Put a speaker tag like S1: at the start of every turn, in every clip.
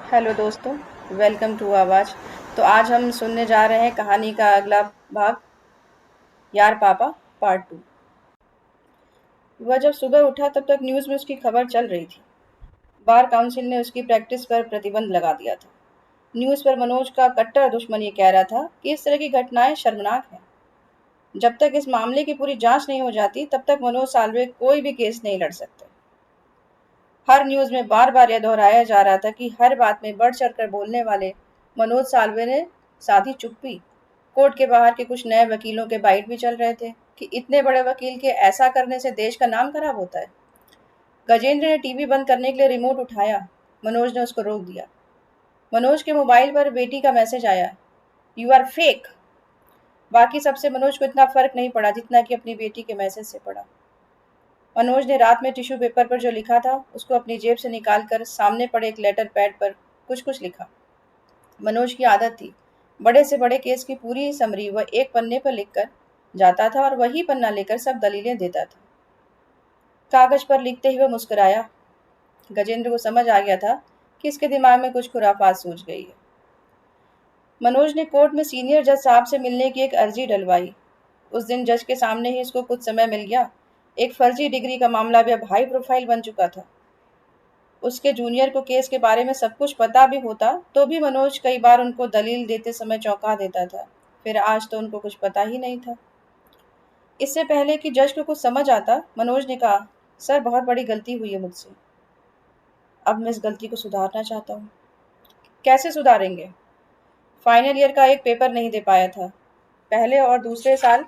S1: Hello दोस्तों, welcome to आवाज़। तो आज हम सुनने जा रहे हैं कहानी का अगला भाग, यार पापा पार्ट 2। वह जब सुबह उठा तब तक न्यूज़ में उसकी खबर चल रही थी। बार काउंसिल ने उसकी प्रैक्टिस पर प्रतिबंध लगा दिया था। न्यूज़ पर मनोज का कट्टर दुश्मन ये कह रहा था कि इस तरह की घटनाएं शर्मनाक हैं। जब तक इस मामले की पूरी जांच नहीं हो जाती तब तक मनोज साल्वे कोई भी केस नहीं लड़ सकते। हर न्यूज़ में बार बार यह दोहराया जा रहा था कि हर बात में बढ़ चढ़ कर बोलने वाले मनोज साल्वे ने साधी चुप्पी। कोर्ट के बाहर के कुछ नए वकीलों के बाइट भी चल रहे थे कि इतने बड़े वकील के ऐसा करने से देश का नाम खराब होता है। गजेंद्र ने टीवी बंद करने के लिए रिमोट उठाया। मनोज ने उसको रोक दिया। मनोज के मोबाइल पर बेटी का मैसेज आया, यू आर फेक। बाकी सबसे मनोज को इतना फर्क नहीं पड़ा जितना कि अपनी बेटी के मैसेज से पड़ा। मनोज ने रात में टिश्यू पेपर पर जो लिखा था उसको अपनी जेब से निकालकर सामने पड़े एक लेटर पैड पर कुछ कुछ लिखा। मनोज की आदत थी, बड़े से बड़े केस की पूरी समरी वह एक पन्ने पर लिखकर जाता था और वही पन्ना लेकर सब दलीलें देता था। कागज पर लिखते ही वह मुस्कुराया। गजेंद्र को समझ आ गया था कि इसके दिमाग में कुछ खुराफात सूझ गई है। मनोज ने कोर्ट में सीनियर जज साहब से मिलने की एक अर्जी डलवाई। उस दिन जज के सामने ही उसको कुछ समय मिल गया। एक फर्जी डिग्री का मामला भी अब हाई प्रोफाइल बन चुका था। उसके जूनियर को केस के बारे में सब कुछ पता भी होता तो भी मनोज कई बार उनको दलील देते समय चौंका देता था। फिर आज तो उनको कुछ पता ही नहीं था। इससे पहले कि जज को कुछ समझ आता, मनोज ने कहा, सर बहुत बड़ी गलती हुई है मुझसे। अब मैं इस गलती को सुधारना चाहता हूँ। कैसे सुधारेंगे? फाइनल ईयर का एक पेपर नहीं दे पाया था। पहले और दूसरे साल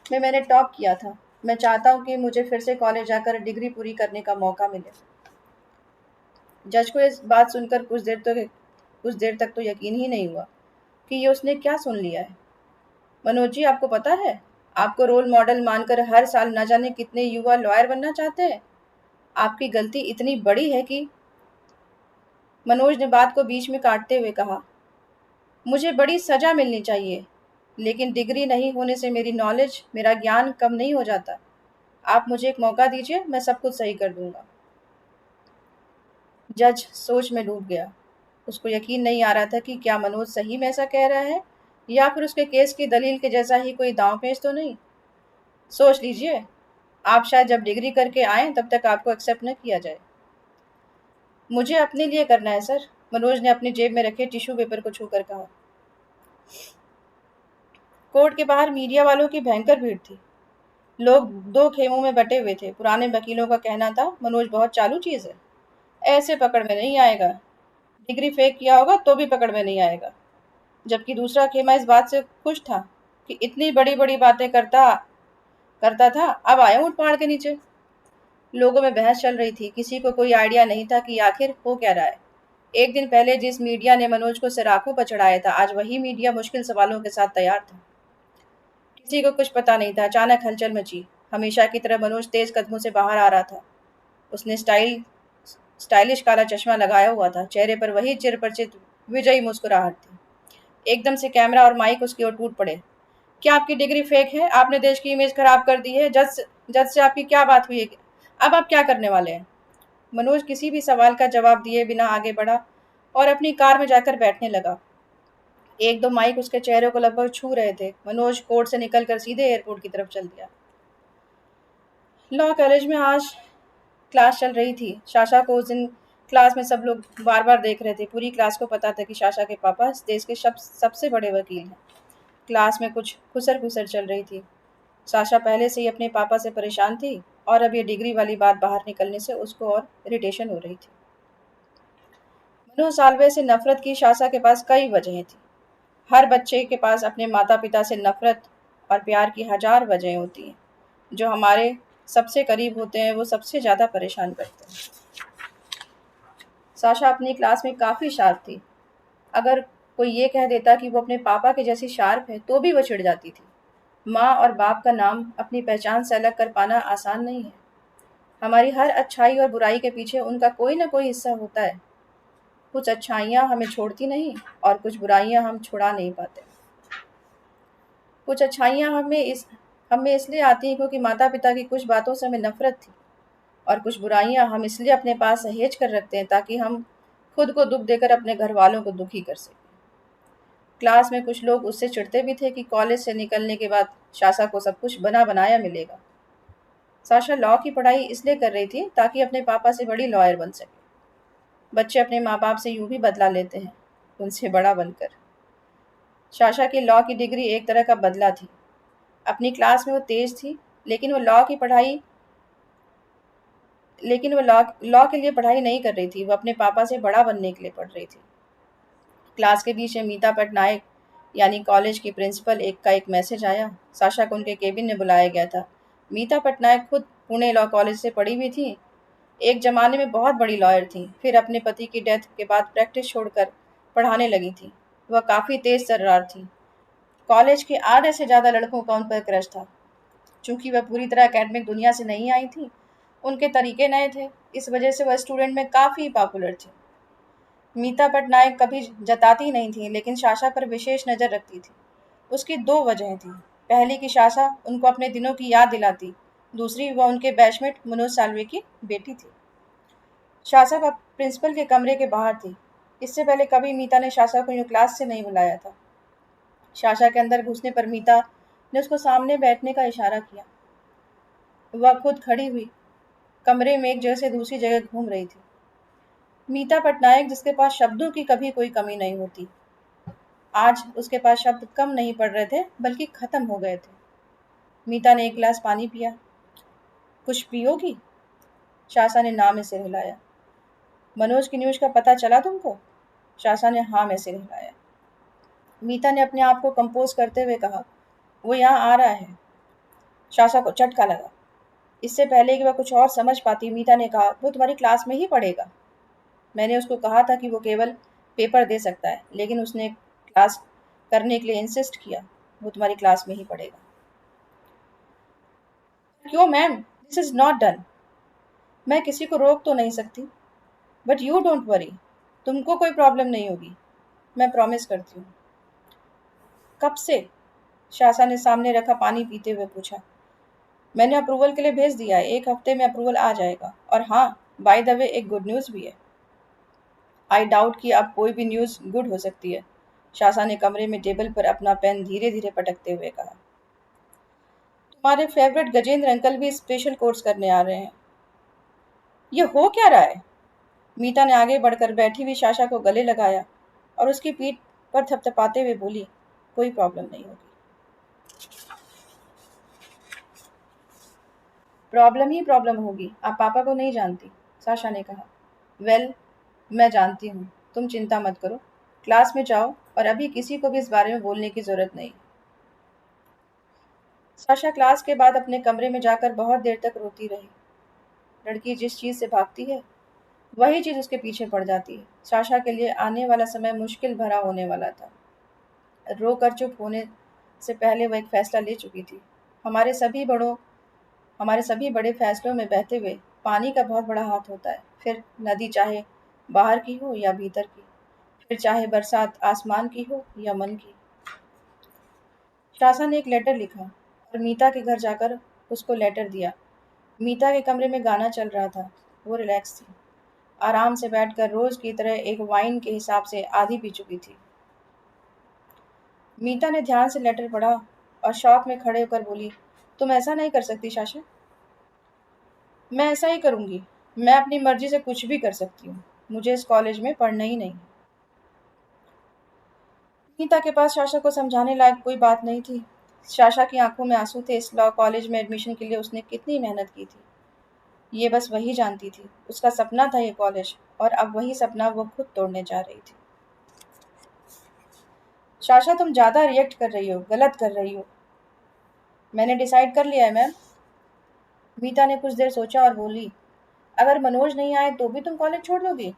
S1: में मैंने टॉप किया था। मैं चाहता हूँ कि मुझे फिर से कॉलेज जाकर डिग्री पूरी करने का मौका मिले। जज को इस बात सुनकर कुछ देर तक तो यकीन ही नहीं हुआ कि ये उसने क्या सुन लिया है। मनोज जी, आपको पता है, आपको रोल मॉडल मानकर हर साल न जाने कितने युवा लॉयर बनना चाहते हैं। आपकी गलती इतनी बड़ी है कि मनोज ने बात को बीच में काटते हुए कहा, मुझे बड़ी सजा मिलनी चाहिए, लेकिन डिग्री नहीं होने से मेरी नॉलेज, मेरा ज्ञान कम नहीं हो जाता। आप मुझे एक मौका दीजिए, मैं सब कुछ सही कर दूंगा। जज सोच में डूब गया। उसको यकीन नहीं आ रहा था कि क्या मनोज सही में ऐसा कह रहा है या फिर उसके केस की दलील के जैसा ही कोई दांव-पेच तो नहीं। सोच लीजिए, आप शायद जब डिग्री करके आए तब तक आपको एक्सेप्ट न किया जाए। मुझे अपने लिए करना है सर, मनोज ने अपनी जेब में रखे टिश्यू पेपर को छूकर कहा। कोर्ट के बाहर मीडिया वालों की भयंकर भीड़ थी। लोग दो खेमों में बटे हुए थे। पुराने वकीलों का कहना था, मनोज बहुत चालू चीज है, ऐसे पकड़ में नहीं आएगा। डिग्री फेक किया होगा तो भी पकड़ में नहीं आएगा। जबकि दूसरा खेमा इस बात से खुश था कि इतनी बड़ी बड़ी बातें करता करता था, अब आया ऊंट पहाड़ के नीचे। लोगों में बहस चल रही थी। किसी को कोई आइडिया नहीं था कि आखिर हो क्या रहा है। एक दिन पहले जिस मीडिया ने मनोज को सराखों पर चढ़ाया था, आज वही मीडिया मुश्किल सवालों के साथ तैयार था। किसी को कुछ पता नहीं था। अचानक हलचल मची। हमेशा की तरह मनोज तेज कदमों से बाहर आ रहा था। उसने स्टाइलिश काला चश्मा लगाया हुआ था। चेहरे पर वही चिरपरिचित विजयी मुस्कुराहट थी। एकदम से कैमरा और माइक उसकी ओर टूट पड़े। क्या आपकी डिग्री फेक है? आपने देश की इमेज खराब कर दी है। जज से आपकी क्या बात हुई है? अब आप क्या करने वाले हैं? मनोज किसी भी सवाल का जवाब दिए बिना आगे बढ़ा और अपनी कार में जाकर बैठने लगा। एक दो माइक उसके चेहरे को लगभग छू रहे थे। मनोज कोर्ट से निकलकर सीधे एयरपोर्ट की तरफ चल दिया। लॉ कॉलेज में आज क्लास चल रही थी। साशा को उस दिन क्लास में सब लोग बार बार देख रहे थे। पूरी क्लास को पता था कि साशा के पापा इस देश के सबसे बड़े वकील हैं। क्लास में कुछ खुसर खुसर चल रही थी। साशा पहले से ही अपने पापा से परेशान थी और अब ये डिग्री वाली बात बाहर निकलने से उसको और इरिटेशन हो रही थी। मनु साल्वे से नफरत की साशा के पास कई वजहें थी। हर बच्चे के पास अपने माता पिता से नफरत और प्यार की हजार वजहें होती हैं। जो हमारे सबसे करीब होते हैं वो सबसे ज़्यादा परेशान करते हैं। साशा अपनी क्लास में काफ़ी शार्प थी। अगर कोई ये कह देता कि वो अपने पापा के जैसी शार्प है तो भी वो चिढ़ जाती थी। माँ और बाप का नाम अपनी पहचान से अलग कर पाना आसान नहीं है। हमारी हर अच्छाई और बुराई के पीछे उनका कोई ना कोई हिस्सा होता है। कुछ अच्छाइयाँ हमें छोड़ती नहीं और कुछ बुराइयाँ हम छुड़ा नहीं पाते। कुछ अच्छाइयाँ हमें इसलिए आती हैं क्योंकि माता पिता की कुछ बातों से हमें नफरत थी, और कुछ बुराइयाँ हम इसलिए अपने पास सहेज कर रखते हैं ताकि हम खुद को दुख देकर अपने घर वालों को दुखी कर सके। क्लास में कुछ लोग उससे चिढ़ते भी थे कि कॉलेज से निकलने के बाद साशा को सब कुछ बना बनाया मिलेगा। साशा लॉ की पढ़ाई इसलिए कर रही थी ताकि अपने पापा से बड़ी लॉयर बन सके। बच्चे अपने माँ बाप से यूं भी बदला लेते हैं, उनसे बड़ा बनकर। साशा की लॉ की डिग्री एक तरह का बदला थी। अपनी क्लास में वो तेज थी, लेकिन वो लॉ की पढ़ाई लेकिन वो लॉ लॉ के लिए पढ़ाई नहीं कर रही थी, वो अपने पापा से बड़ा बनने के लिए पढ़ रही थी। क्लास के बीच में मीता पटनायक यानी कॉलेज की प्रिंसिपल एक का एक मैसेज आया। साशा को उनके केबिन में बुलाया गया था। मीता पटनायक खुद पुणे लॉ कॉलेज से पढ़ी हुई थी। एक जमाने में बहुत बड़ी लॉयर थी, फिर अपने पति की डेथ के बाद प्रैक्टिस छोड़कर पढ़ाने लगी थी। वह काफ़ी तेज तर्रार थी। कॉलेज के आधे से ज़्यादा लड़कों का उन पर क्रश था। चूंकि वह पूरी तरह एकेडमिक दुनिया से नहीं आई थी, उनके तरीके नए थे, इस वजह से वह स्टूडेंट में काफ़ी पॉपुलर थी। मीता पटनायक कभी जताती नहीं थी, लेकिन साशा पर विशेष नज़र रखती थी। उसकी दो वजहें थीं। पहली कि साशा उनको अपने दिनों की याद दिलाती, दूसरी वह उनके बैचमेट मनोज साल्वे की बेटी थी। साशा का प्रिंसिपल के कमरे के बाहर थी। इससे पहले कभी मीता ने साशा को यूं क्लास से नहीं बुलाया था। साशा के अंदर घुसने पर मीता ने उसको सामने बैठने का इशारा किया। वह खुद खड़ी हुई, कमरे में एक जगह से दूसरी जगह घूम रही थी। मीता पटनायक, जिसके पास शब्दों की कभी कोई कमी नहीं होती, आज उसके पास शब्द कम नहीं पड़ रहे थे, बल्कि खत्म हो गए थे। मीता ने एक गिलास पानी पिया। कुछ पियोगी? शासा ने ना में सिर हिलाया। मनोज की न्यूज का पता चला तुमको? शासा ने हाँ में सिर हिलाया। मीता ने अपने आप को कंपोज करते हुए कहा, वो यहाँ आ रहा है। शासा को झटका लगा। इससे पहले कि वह कुछ और समझ पाती, मीता ने कहा, वो तुम्हारी क्लास में ही पढ़ेगा। मैंने उसको कहा था कि वो केवल पेपर दे सकता है, लेकिन उसने क्लास करने के लिए इंसिस्ट किया। वो तुम्हारी क्लास में ही पढ़ेगा। क्यों ma'am? This is not done. मैं किसी को रोक तो नहीं सकती, बट यू डोंट वरी, तुमको कोई प्रॉब्लम नहीं होगी, मैं प्रॉमिस करती हूँ। कब से? शासा ने सामने रखा पानी पीते हुए पूछा। मैंने अप्रूवल के लिए भेज दिया है, 1 हफ्ते में अप्रूवल आ जाएगा। और हाँ, बाय द वे, एक गुड न्यूज़ भी है। आई डाउट कि अब कोई भी न्यूज़ गुड हो सकती है। शासा ने कमरे में टेबल पर अपना पेन धीरे धीरे पटकते हुए कहा। तुम्हारे फेवरेट गजेंद्र अंकल भी स्पेशल कोर्स करने आ रहे हैं। ये हो क्या रहा है? मीता ने आगे बढ़कर बैठी हुई साशा को गले लगाया और उसकी पीठ पर थपथपाते हुए बोली, कोई प्रॉब्लम नहीं होगी। प्रॉब्लम ही प्रॉब्लम होगी, आप पापा को नहीं जानती, साशा ने कहा। वेल, मैं जानती हूँ, तुम चिंता मत करो। क्लास में जाओ और अभी किसी को भी इस बारे में बोलने की जरूरत नहीं। साशा क्लास के बाद अपने कमरे में जाकर बहुत देर तक रोती रही। लड़की जिस चीज़ से भागती है, वही चीज़ उसके पीछे पड़ जाती है। साशा के लिए आने वाला समय मुश्किल भरा होने वाला था। रो कर चुप होने से पहले वह एक फैसला ले चुकी थी। हमारे सभी बड़ों हमारे सभी बड़े फैसलों में बहते हुए पानी का बहुत बड़ा हाथ होता है। फिर नदी चाहे बाहर की हो या भीतर की, फिर चाहे बरसात आसमान की हो या मन की। शासा ने एक लेटर लिखा और मीता के घर जाकर उसको लेटर दिया। मीता के कमरे में गाना चल रहा था। वो रिलैक्स थी, आराम से बैठकर रोज की तरह एक वाइन के हिसाब से आधी पी चुकी थी। मीता ने ध्यान से लेटर पढ़ा और शौक में खड़े होकर बोली, तुम ऐसा नहीं कर सकती शाशा। मैं ऐसा ही करूंगी। मैं अपनी मर्जी से कुछ भी कर सकती हूँ। मुझे इस कॉलेज में पढ़ना ही नहीं। मीता के पास शाशा को समझाने लायक कोई बात नहीं थी। शाशा की आंखों में आंसू थे। इस लॉ कॉलेज में एडमिशन के लिए उसने कितनी मेहनत की थी, ये बस वही जानती थी। उसका सपना था ये कॉलेज, और अब वही सपना वो खुद तोड़ने जा रही थी। शाशा, तुम ज्यादा रिएक्ट कर रही हो, गलत कर रही हो। मैंने डिसाइड कर लिया है मैम। मीता ने कुछ देर सोचा और बोली, अगर मनोज नहीं आए तो भी तुम कॉलेज छोड़ दोगी?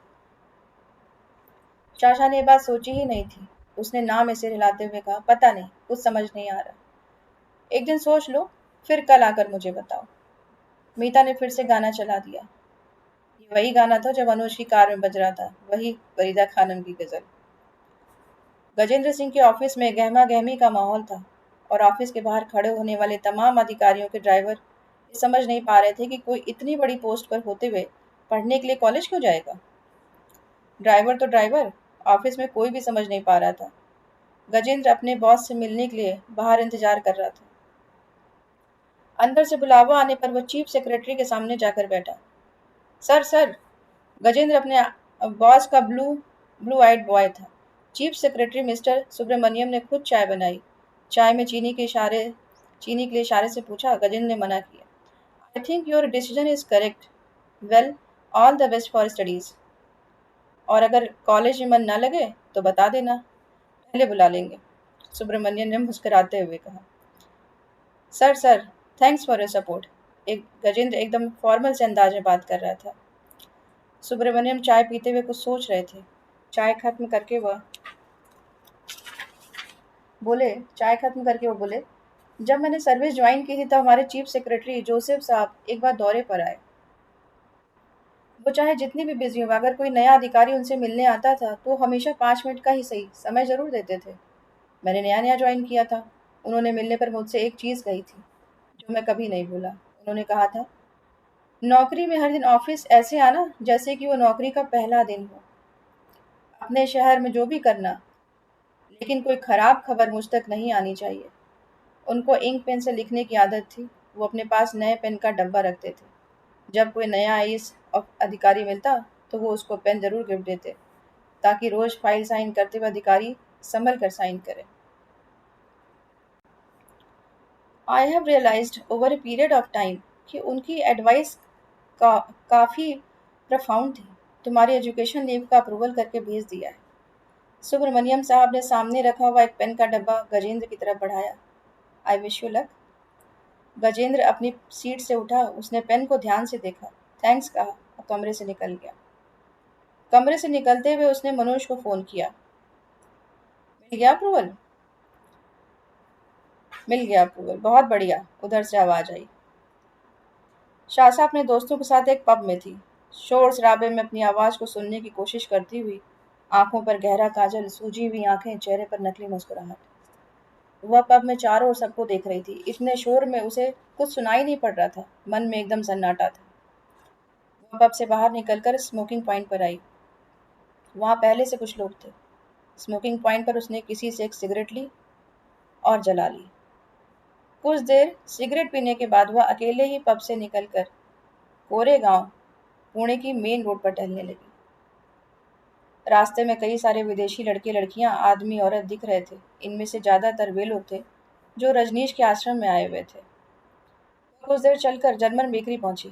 S1: शाशा ने ये बात सोची ही नहीं थी। उसने ना में सिर हिलाते हुए कहा, पता नहीं, कुछ समझ नहीं आ रहा। एक दिन सोच लो, फिर कल आकर मुझे बताओ। मीता ने फिर से गाना चला दिया। ये वही गाना था जो मनोज की कार में बज रहा था, वही फरीदा खानम की गजल। गजेंद्र सिंह के ऑफिस में गहमा गहमी का माहौल था, और ऑफिस के बाहर खड़े होने वाले तमाम अधिकारियों के ड्राइवर ये समझ नहीं पा रहे थे कि कोई इतनी बड़ी पोस्ट पर होते हुए पढ़ने के लिए कॉलेज क्यों जाएगा। ड्राइवर तो ड्राइवर, ऑफिस में कोई भी समझ नहीं पा रहा था। गजेंद्र अपने बॉस से मिलने के लिए बाहर इंतजार कर रहा था। अंदर से बुलावा आने पर वह चीफ सेक्रेटरी के सामने जाकर बैठा। सर सर, गजेंद्र अपने बॉस का ब्लू आइड बॉय था। चीफ सेक्रेटरी मिस्टर सुब्रमण्यम ने खुद चाय बनाई। चाय में चीनी के लिए इशारे से पूछा। गजेंद्र ने मना किया। I think your decision is correct. Well, all the best for studies. और अगर कॉलेज में मन ना लगे तो बता देना, पहले बुला लेंगे, सुब्रमण्यम ने मुस्कुराते हुए कहा। Sir sir, thanks for your support. एक गजेंद्र एकदम फॉर्मल से अंदाज में बात कर रहा था। सुब्रमण्यम चाय पीते हुए कुछ सोच रहे थे। चाय खत्म करके वह चाय खत्म करके वो बोले, जब मैंने सर्विस ज्वाइन की थी तब हमारे चीफ सेक्रेटरी जोसेफ साहब एक बार दौरे पर आए। वो चाहे जितनी भी बिजी हो, अगर कोई नया अधिकारी उनसे मिलने आता था तो हमेशा 5 मिनट का ही सही समय जरूर देते थे। मैंने नया नया ज्वाइन किया था। उन्होंने मिलने पर मुझसे एक चीज़ कही थी जो मैं कभी नहीं भूला। उन्होंने कहा था, नौकरी में हर दिन ऑफिस ऐसे आना जैसे कि वो नौकरी का पहला दिन हो। अपने शहर में जो भी करना, लेकिन कोई खराब खबर मुझ तक नहीं आनी चाहिए। उनको इंक पेन से लिखने की आदत थी। वो अपने पास नए पेन का डब्बा रखते थे। जब कोई नया आईएएस अधिकारी मिलता तो वो उसको पेन जरूर गिफ्ट देते, ताकि रोज फाइल साइन करते हुए अधिकारी संभल कर साइन करे। I have realized over a period of time कि उनकी एडवाइस का काफ़ी प्रफाउंड थी। तुम्हारी एजुकेशन लीव का अप्रूवल करके भेज दिया है। सुब्रमण्यम साहब ने सामने रखा हुआ एक पेन का डब्बा गजेंद्र की तरफ बढ़ाया। I wish you luck. Gajendra अपनी सीट से उठा। उसने पेन को ध्यान से देखा, थैंक्स कहा और कमरे से निकल गया। कमरे से निकलते हुए उसने मनोज को फोन किया। मिल गया अप्रूवल? मिल गया अप्रूवल, बहुत बढ़िया, उधर से आवाज आई। शासा अपने दोस्तों के साथ एक पब में थी। शोर शराबे में अपनी आवाज को सुनने की कोशिश करती हुई, आंखों पर गहरा काजल, सूजी हुई आंखें, चेहरे पर नकली मुस्कुराहट। वह पब में चारों ओर सबको देख रही थी। इतने शोर में उसे कुछ सुनाई नहीं पड़ रहा था। मन में एकदम सन्नाटा था। वह पब से बाहर निकलकर स्मोकिंग पॉइंट पर आई। वहां पहले से कुछ लोग थे। स्मोकिंग पॉइंट पर उसने किसी से एक सिगरेट ली और जला ली। कुछ देर सिगरेट पीने के बाद वह अकेले ही पब से निकलकर कोरेगांव, पुणे की मेन रोड पर टहलने लगी। रास्ते में कई सारे विदेशी लड़के लड़कियां, आदमी औरत दिख रहे थे। इनमें से ज्यादातर वे लोग थे जो रजनीश के आश्रम में आए हुए थे। कुछ देर चलकर जर्मन बेकरी पहुंची।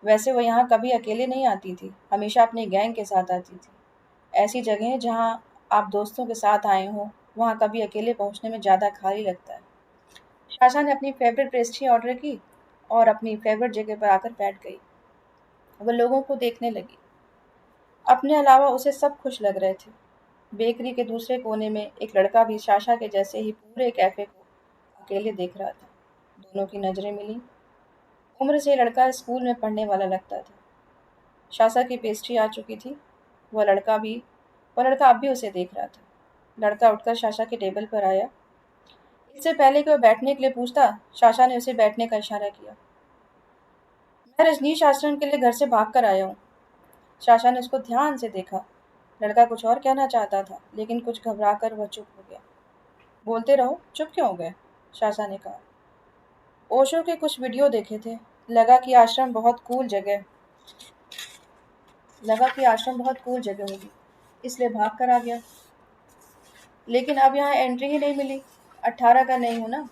S1: वैसे वो यहाँ कभी अकेले नहीं आती थी, हमेशा अपनी गैंग के साथ आती थी। ऐसी जगह जहाँ आप दोस्तों के साथ आए हों, वहाँ कभी अकेले पहुँचने में ज़्यादा खाली लगता है। शाशा ने अपनी फेवरेट पेस्ट्री ऑर्डर की और अपनी फेवरेट जगह पर आकर बैठ गई। वो लोगों को देखने लगी। अपने अलावा उसे सब खुश लग रहे थे। बेकरी के दूसरे कोने में एक लड़का भी शाशा के जैसे ही पूरे कैफे को अकेले देख रहा था। दोनों की नजरें मिली। उम्र से लड़का स्कूल में पढ़ने वाला लगता था। शाशा की पेस्ट्री आ चुकी थी। वह लड़का अब भी उसे देख रहा था। लड़का उठकर शाशा के टेबल पर आया। इससे पहले कि वह बैठने के लिए पूछता, शाशा ने उसे बैठने का इशारा किया। मैं रजनीश आश्रम के लिए घर से भाग कर आया हूँ। शाशा ने उसको ध्यान से देखा। लड़का कुछ और कहना चाहता था, लेकिन कुछ घबरा कर वह चुप हो गया। बोलते रहो, चुप क्यों हो गए? शाशा ने कहा। ओशो के कुछ वीडियो देखे थे। लगा कि आश्रम बहुत कूल जगह लगा कि आश्रम बहुत कूल जगह होगी, इसलिए भाग कर आ गया। लेकिन अब यहाँ एंट्री ही नहीं मिली। 18 का नहीं हूँ ना।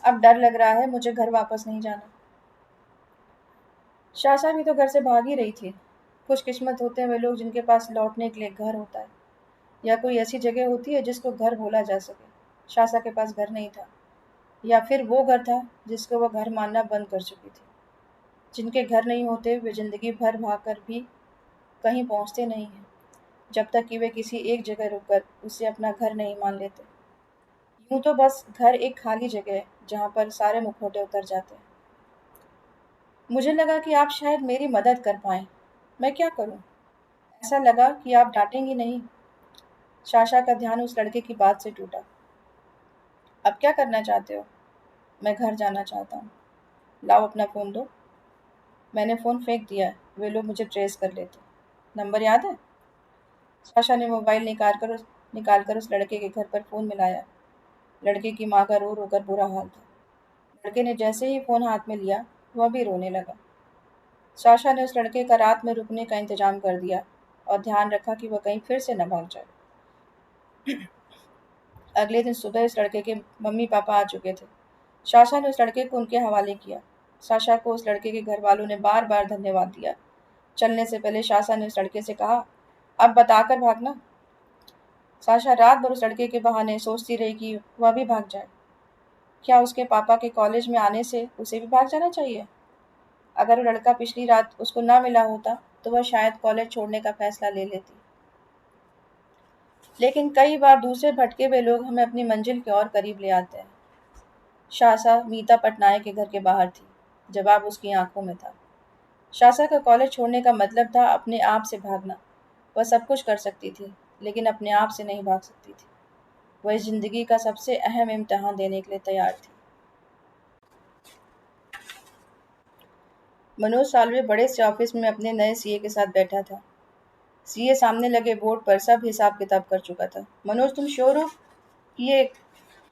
S1: अब डर लग रहा है, मुझे घर वापस नहीं जाना। शाशा भी तो घर से भाग ही रही थी। खुशकिस्मत होते हैं वे लोग जिनके पास लौटने के लिए घर होता है, या कोई ऐसी जगह होती है जिसको घर बोला जा सके। शाशा के पास घर नहीं था, या फिर वो घर था जिसको वह घर मानना बंद कर चुकी थी। जिनके घर नहीं होते वे जिंदगी भर भाग कर भी कहीं पहुंचते नहीं हैं, जब तक कि वे किसी एक जगह रुककर उसे अपना घर नहीं मान लेते। यूं तो बस घर एक खाली जगह है जहाँ पर सारे मुखौटे उतर जाते हैं। मुझे लगा कि आप शायद मेरी मदद कर पाएं। मैं क्या करूं? ऐसा लगा कि आप डांटेंगी नहीं। शाशा का ध्यान उस लड़के की बात से टूटा। अब क्या करना चाहते हो? मैं घर जाना चाहता हूँ। लाओ अपना फ़ोन दो। मैंने फ़ोन फेंक दिया है, वे लोग मुझे ट्रेस कर लेते। नंबर याद है? साशा ने मोबाइल निकालकर उस लड़के के घर पर फ़ोन मिलाया। लड़के की माँ का रो रो कर बुरा हाल था। लड़के ने जैसे ही फ़ोन हाथ में लिया, वह भी रोने लगा। साशा ने उस लड़के का रात में रुकने का इंतज़ाम कर दिया और ध्यान रखा कि वह कहीं फिर से न भाग जाए। अगले दिन सुबह उस लड़के के मम्मी-पापा आ चुके थे। साशा ने उस लड़के को उनके हवाले किया। साशा को उस लड़के के घरवालों ने बार-बार धन्यवाद दिया। चलने से पहले साशा ने उस लड़के से कहा, "अब बताकर भागना।" साशा रात भर उस लड़के के बहाने सोचती रही कि वह भी भाग जाए। क्या उसके पापा के कॉलेज में आने से उसे भी भाग जाना चाहिए? अगर वो लड़का पिछली रात उसको ना मिला होता, तो वह शायद कॉलेज छोड़ने का फैसला ले लेती। लेकिन कई बार दूसरे भटके हुए लोग हमें अपनी मंजिल के और करीब ले आते हैं। शासा मीता पटनायक के घर के बाहर थी। जवाब उसकी आंखों में था। शासा का कॉलेज छोड़ने का मतलब था अपने आप से भागना। वह सब कुछ कर सकती थी, लेकिन अपने आप से नहीं भाग सकती थी। वह इस जिंदगी का सबसे अहम इम्तिहान देने के लिए तैयार थी। मनोज साल्वे बड़े से ऑफिस में अपने नए सीए के साथ बैठा था। सीए सामने लगे बोर्ड पर सब हिसाब किताब कर चुका था। मनोज, तुम श्योर हो कि ये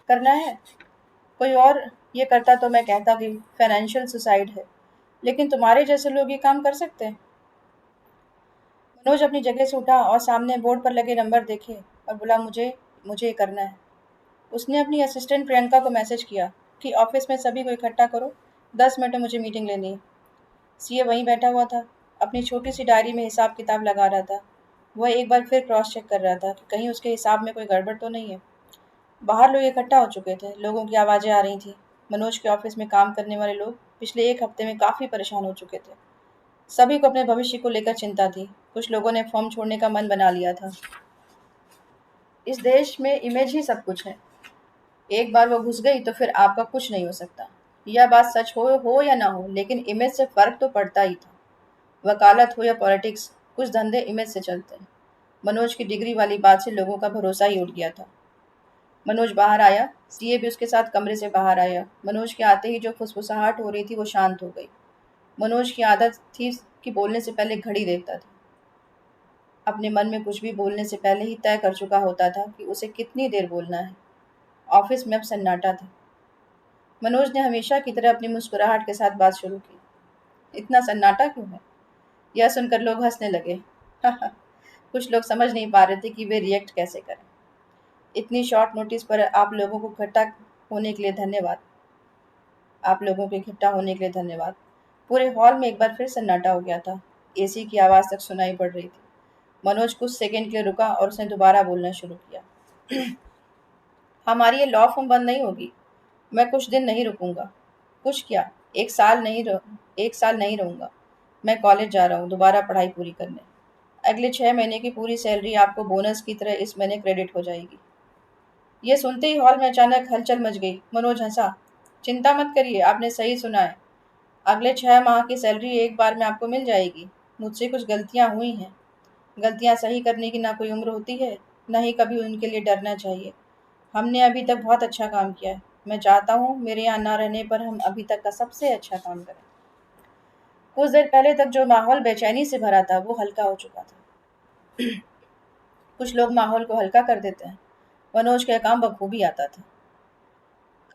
S1: करना है? कोई और ये करता तो मैं कहता कि फाइनेंशियल सुसाइड है, लेकिन तुम्हारे जैसे लोग ये काम कर सकते हैं? मनोज अपनी जगह से उठा और सामने बोर्ड पर लगे नंबर देखे और बोला, मुझे मुझे ये करना है। उसने अपनी असिस्टेंट प्रियंका को मैसेज किया कि ऑफिस में सभी को इकट्ठा करो, 10 मिनट में मुझे मीटिंग लेनी है। सीए वहीं बैठा हुआ था, अपनी छोटी सी डायरी में हिसाब किताब लगा रहा था। वह एक बार फिर क्रॉस चेक कर रहा था कि कहीं उसके हिसाब में कोई गड़बड़ तो नहीं है। बाहर लोग इकट्ठा हो चुके थे, लोगों की आवाज़ें आ रही थीं। मनोज के ऑफिस में काम करने वाले लोग पिछले एक हफ्ते में काफ़ी परेशान हो चुके थे। सभी को अपने भविष्य को लेकर चिंता थी। कुछ लोगों ने फर्म छोड़ने का मन बना लिया था। इस देश में इमेज ही सब कुछ है। एक बार वो घुस गई तो फिर आपका कुछ नहीं हो सकता। यह बात सच हो या ना हो, लेकिन इमेज से फ़र्क तो पड़ता ही था। वकालत हो या पॉलिटिक्स, कुछ धंधे इमेज से चलते हैं। मनोज की डिग्री वाली बात से लोगों का भरोसा ही उठ गया था। मनोज बाहर आया, सीए भी उसके साथ कमरे से बाहर आया। मनोज के आते ही जो फुसफुसाहट हो रही थी वो शांत हो गई। मनोज की आदत थी कि बोलने से पहले घड़ी देखता था। अपने मन में कुछ भी बोलने से पहले ही तय कर चुका होता था कि उसे कितनी देर बोलना है। ऑफिस में अब सन्नाटा था। मनोज ने हमेशा की तरह अपनी मुस्कुराहट के साथ बात शुरू की। इतना सन्नाटा क्यों है? यह सुनकर लोग हंसने लगे। कुछ लोग समझ नहीं पा रहे थे कि वे रिएक्ट कैसे करें। इतनी शॉर्ट नोटिस पर आप लोगों के इकट्ठा होने के लिए धन्यवाद। पूरे हॉल में एक बार फिर सन्नाटा हो गया था। एसी की आवाज़ तक सुनाई पड़ रही थी। मनोज कुछ सेकंड के लिए रुका और उसने दोबारा बोलना शुरू किया। हमारी ये लॉ फर्म बंद नहीं होगी। मैं कुछ दिन नहीं रुकूंगा। कुछ क्या, 1 साल नहीं रहूंगा। मैं कॉलेज जा रहा हूँ दोबारा पढ़ाई पूरी करने। अगले 6 महीने की पूरी सैलरी आपको बोनस की तरह इस महीने क्रेडिट हो जाएगी। ये सुनते ही हॉल में अचानक हलचल मच गई। मनोज हंसा। चिंता मत करिए, आपने सही सुना है। अगले 6 माह की सैलरी एक बार में आपको मिल जाएगी। मुझसे कुछ गलतियां हुई हैं। गलतियां सही करने की ना कोई उम्र होती है, ना ही कभी उनके लिए डरना चाहिए। हमने अभी तक बहुत अच्छा काम किया है। मैं चाहता हूँ मेरे यहाँ ना रहने पर हम अभी तक का सबसे अच्छा काम करें। कुछ देर पहले तक जो माहौल बेचैनी से भरा था वो हल्का हो चुका था। कुछ लोग माहौल को हल्का कर देते हैं। मनोज का काम बखूबी आता था।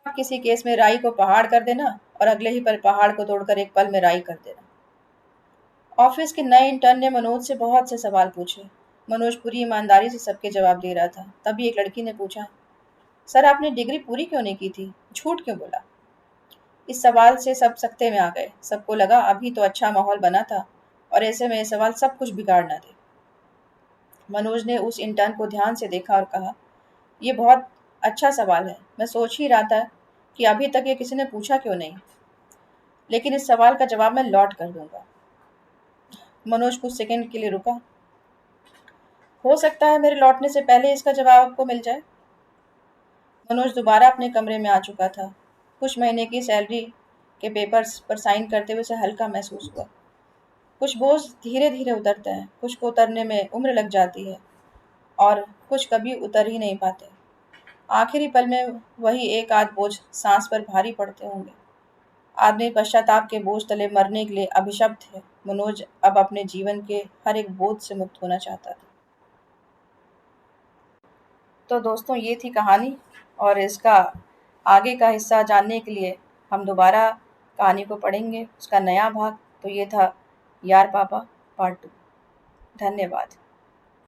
S1: किसी केस में राई को पहाड़ कर देना और अगले ही पल पहाड़ को तोड़कर एक पल में राई कर देना। ऑफिस के नए इंटर्न ने मनोज से बहुत से सवाल पूछे। मनोज पूरी ईमानदारी से सबके जवाब दे रहा था। तभी एक लड़की ने पूछा, सर आपने डिग्री पूरी क्यों नहीं की थी? झूठ क्यों बोला? इस सवाल से सब सकते में आ गए। सबको लगा अभी तो अच्छा माहौल बना था और ऐसे में ये सवाल सब कुछ बिगाड़ ना दे। मनोज ने उस इंटर्न को ध्यान से देखा और कहा, ये बहुत अच्छा सवाल है। मैं सोच ही रहा था कि अभी तक ये किसी ने पूछा क्यों नहीं, लेकिन इस सवाल का जवाब मैं लौट कर दूंगा। मनोज कुछ सेकंड के लिए रुका। हो सकता है मेरे लौटने से पहले इसका जवाब आपको मिल जाए। मनोज दोबारा अपने कमरे में आ चुका था। कुछ महीने की सैलरी के पेपर्स पर साइन करते हुए उसे हल्का महसूस हुआ। कुछ बोझ धीरे धीरे उतरते हैं, कुछ को उतरने में उम्र लग जाती है और कुछ कभी उतर ही नहीं पाते। आखिरी पल में वही एक आध बोझ सांस पर भारी पड़ते होंगे। आदमी पश्चाताप के बोझ तले मरने के लिए अभिशप्त है। मनोज अब अपने जीवन के हर एक बोझ से मुक्त होना चाहता था। तो दोस्तों ये थी कहानी, और इसका आगे का हिस्सा जानने के लिए हम दोबारा कहानी को पढ़ेंगे, उसका नया भाग। तो ये था यार पापा पार्ट 2। धन्यवाद।